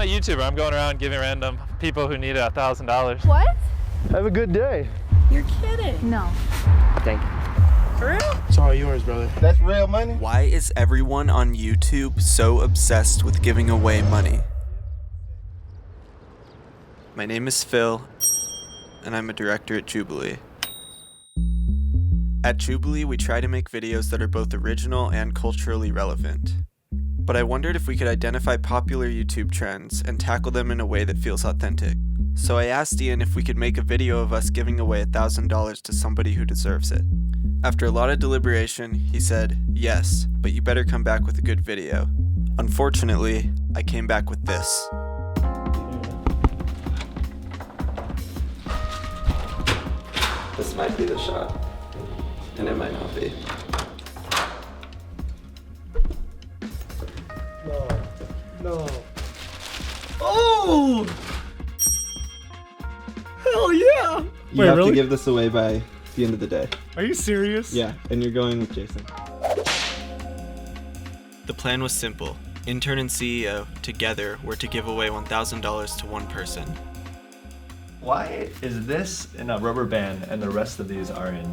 I'm a YouTuber. I'm going around giving random people who need $1,000. What? Have a good day. You're kidding. No. Thank you. For real? It's all yours, brother. That's real money. Why is everyone on YouTube so obsessed with giving away money? My name is Phil, and I'm a director at Jubilee. At Jubilee, we try to make videos that are both original and culturally relevant. But I wondered if we could identify popular YouTube trends and tackle them in a way that feels authentic. So I asked Ian if we could make a video of us giving away $1,000 to somebody who deserves it. After a lot of deliberation, he said, yes, but you better come back with a good video. Unfortunately, I came back with this. This might be the shot, and it might not be. No. Oh! Hell yeah! You have to give this away by the end of the day. Are you serious? Yeah, and you're going with Jason. The plan was simple. Intern and CEO, together, were to give away $1,000 to one person. Why is this in a rubber band and the rest of these are in?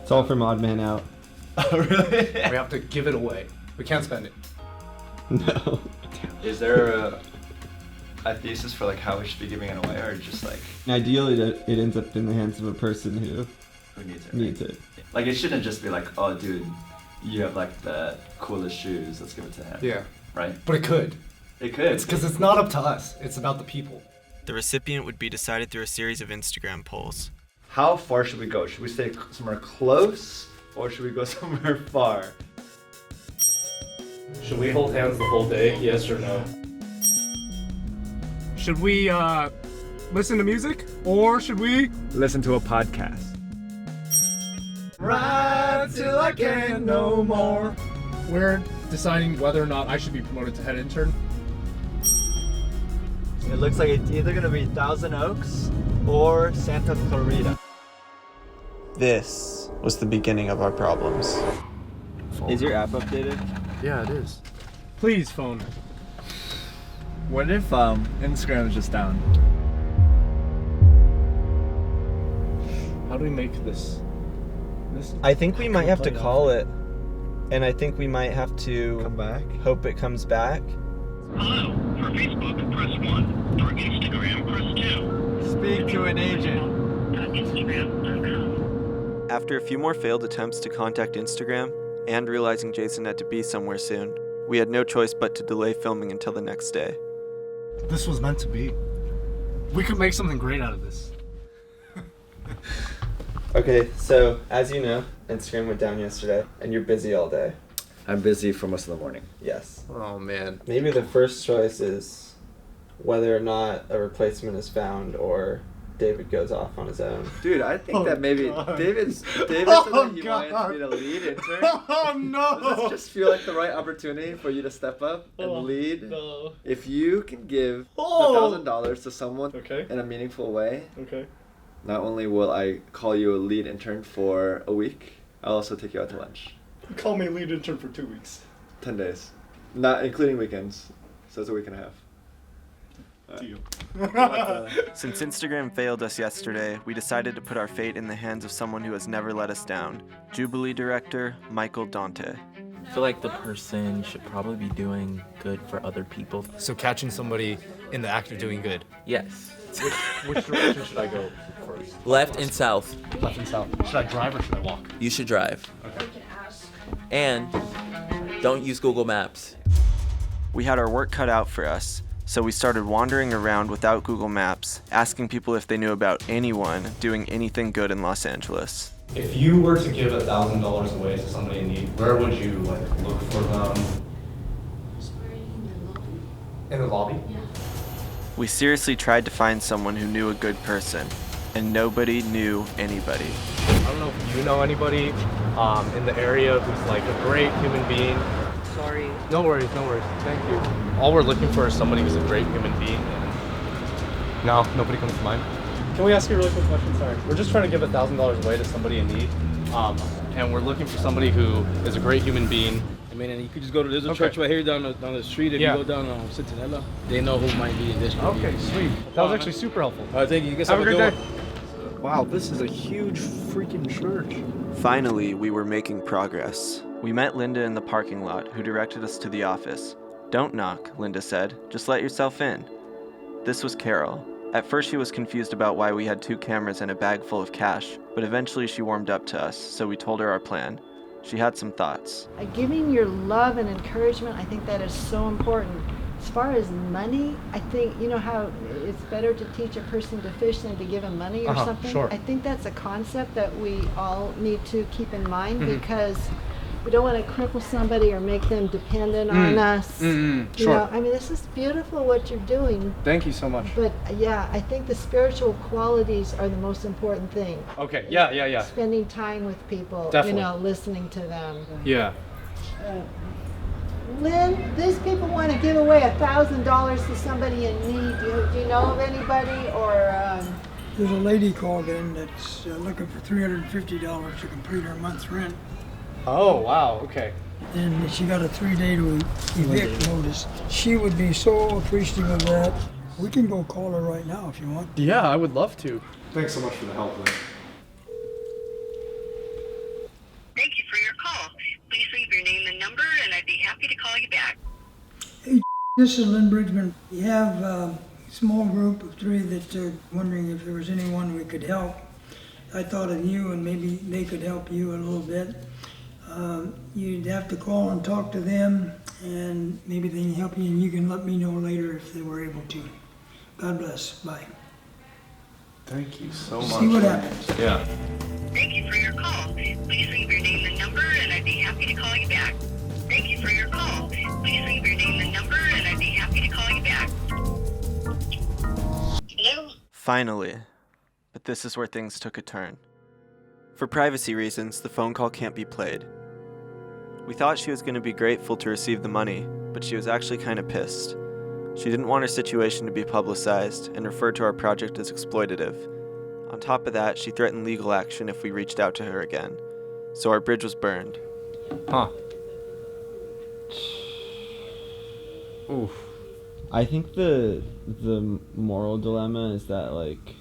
It's all from Odd Man Out. Oh, really? We have to give it away. We can't spend it. No. Is there a thesis for like how we should be giving it away, or just like Ideally, it ends up in the hands of a person who needs it? Like it shouldn't just be like, oh, dude, you have like the coolest shoes. Let's give it to him. Yeah. Right. But it could. It could. It's because it's not up to us. It's about the people. The recipient would be decided through a series of Instagram polls. How far should we go? Should we stay somewhere close, or should we go somewhere far? Should we hold hands the whole day? Yes or no? Should we listen to music, or should we Listen to a podcast. ride till I can no more? We're deciding whether or not I should be promoted to head intern. It looks like it's either gonna be Thousand Oaks or Santa Clarita. This was the beginning of our problems. Is your app updated? Yeah, it is. Please, phone. What if Instagram is just down? How do we make this? I think we might have to call it. And I think we might have to Come back? hope it comes back. Hello. For Facebook, press 1. For Instagram, press 2. Speak to an agent. Instagram.com. After a few more failed attempts to contact Instagram, and realizing Jason had to be somewhere soon, we had no choice but to delay filming until the next day. This was meant to be. We could make something great out of this. Okay, so as you know, Instagram went down yesterday, and you're busy all day. I'm busy for most of the morning. Yes. Oh man. Maybe the first choice is whether or not a replacement is found or David goes off on his own. Dude, I think that maybe David said that he wants me to lead intern. Oh no! Does this just feel like the right opportunity for you to step up and lead? No. If you can give $1,000 to someone Okay. in a meaningful way, Okay. not only will I call you a lead intern for a week, I'll also take you out to lunch. Call me lead intern for 2 weeks. 10 days. Not including weekends. So it's a week and a half. Deal. Since Instagram failed us yesterday, we decided to put our fate in the hands of someone who has never let us down. Jubilee director, Michael Dante. I feel like the person should probably be doing good for other people. So catching somebody in the act of doing good. Yes. Which direction should I go first? Left and south. Left and south. Should I drive or should I walk? You should drive. Okay. And don't use Google Maps. We had our work cut out for us, so we started wandering around without Google Maps, asking people if they knew about anyone doing anything good in Los Angeles. If you were to give $1,000 away to somebody in need, where would you look for them? In the lobby? Yeah. We seriously tried to find someone who knew a good person, and nobody knew anybody. I don't know if you know anybody in the area who's like a great human being. Sorry. No worries, no worries. Thank you. All we're looking for is somebody who's a great human being. And no, nobody comes to mind. Can we ask you a really quick question? Sorry. We're just trying to give $1,000 away to somebody in need, and we're looking for somebody who is a great human being and man, and you could just go to, there's a church right here down the street. If you go down Centinela, they know who might be in this. Okay, sweet. That was actually super helpful. All right, thank you. You guys have a great day. Wow, this is a huge freaking church. Finally, we were making progress. We met Linda in the parking lot, who directed us to the office. "Don't knock," Linda said. "Just let yourself in." This was Carol. At first she was confused about why we had 2 cameras and a bag full of cash, but eventually she warmed up to us, so we told her our plan. She had some thoughts. Giving your love and encouragement, I think that is so important. As far as money, I think, you know how it's better to teach a person to fish than to give him money or something? Sure. I think that's a concept that we all need to keep in mind because we don't want to cripple somebody or make them dependent on us. You know, I mean, this is beautiful what you're doing. Thank you so much. But yeah, I think the spiritual qualities are the most important thing. Okay, yeah. Spending time with people, Definitely. you know, listening to them. Yeah. Lynn, these people want to give away $1,000 to somebody in need. Do you know of anybody or? There's a lady called in that's looking for $350 to complete her month's rent. Oh, wow, okay. And she got a 3-day to evict notice. She would be so appreciative of that. We can go call her right now if you want. Yeah, I would love to. Thanks so much for the help, Lynn. Thank you for your call. Please leave your name and number, and I'd be happy to call you back. Hey, this is Lynn Bridgman. We have a small group of 3 that are wondering if there was anyone we could help. I thought of you and maybe they could help you a little bit. You'd have to call and talk to them, and maybe they can help you, and you can let me know later if they were able to. God bless. Bye. Thank you so much. See what happens. Yeah. Thank you for your call. Please leave your name and number, and I'd be happy to call you back. Thank you for your call. Please leave your name and number, and I'd be happy to call you back. Hello? Finally. But this is where things took a turn. For privacy reasons, the phone call can't be played. We thought she was going to be grateful to receive the money, but she was actually kind of pissed. She didn't want her situation to be publicized and referred to our project as exploitative. On top of that, she threatened legal action if we reached out to her again. So our bridge was burned. Huh. Oof. I think the moral dilemma is that, like,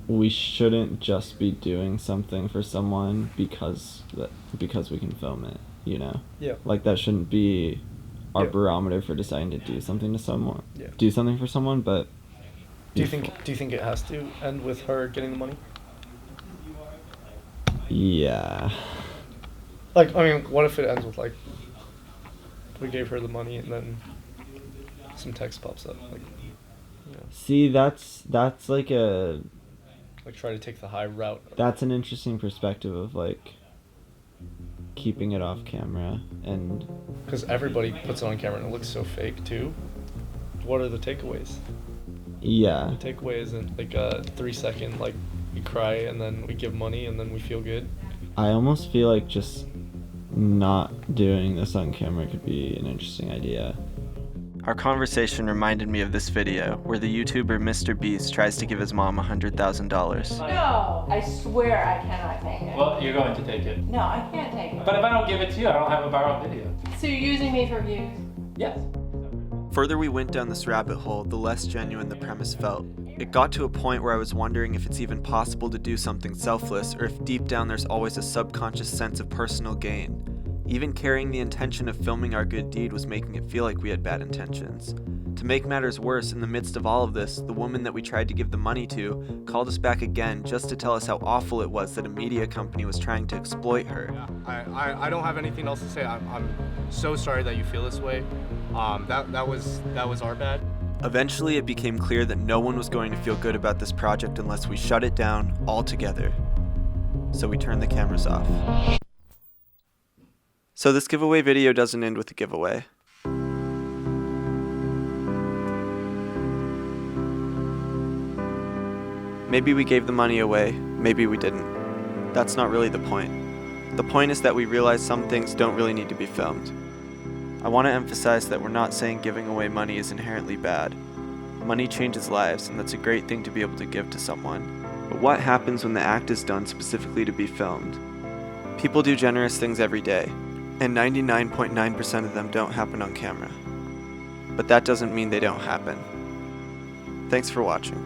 we shouldn't just be doing something for someone because we can film it, you know? Yeah. Like, that shouldn't be our barometer for deciding to do something to someone. Yeah. Do something for someone, but Do you think it has to end with her getting the money? yeah. Like, I mean, what if it ends with, like, we gave her the money and then some text pops up, like, you know, See, that's like a like try to take the high route. that's an interesting perspective of, like, keeping it off camera. And Because everybody puts it on camera and it looks so fake too. What are the takeaways? yeah, The takeaway isn't like a 3-second, like, we cry and then we give money and then we feel good. I almost feel like just not doing this on camera could be an interesting idea. Our conversation reminded me of this video where the YouTuber Mr. Beast tries to give his mom $100,000. No, I swear I cannot take it. Well, you're going to take it. No, I can't take it. But if I don't give it to you, I don't have a viral video. So you're using me for views? Yes. Further we went down this rabbit hole, the less genuine the premise felt. It got to a point where I was wondering if it's even possible to do something selfless, or if deep down there's always a subconscious sense of personal gain. Even carrying the intention of filming our good deed was making it feel like we had bad intentions. To make matters worse, in the midst of all of this, the woman that we tried to give the money to called us back again just to tell us how awful it was that a media company was trying to exploit her. I don't have anything else to say. I'm so sorry that you feel this way. That was our bad. Eventually, it became clear that no one was going to feel good about this project unless we shut it down altogether. So we turned the cameras off. So this giveaway video doesn't end with a giveaway. Maybe we gave the money away, maybe we didn't. That's not really the point. The point is that we realize some things don't really need to be filmed. I want to emphasize that we're not saying giving away money is inherently bad. Money changes lives, and that's a great thing to be able to give to someone. But what happens when the act is done specifically to be filmed? People do generous things every day, and 99.9% of them don't happen on camera. But that doesn't mean they don't happen. Thanks for watching.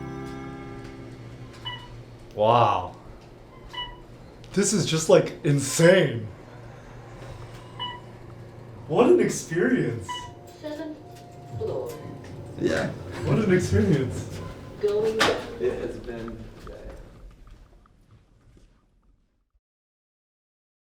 Wow. This is just like insane. What an experience. 7th floor. Yeah. What an experience. Going down. It has been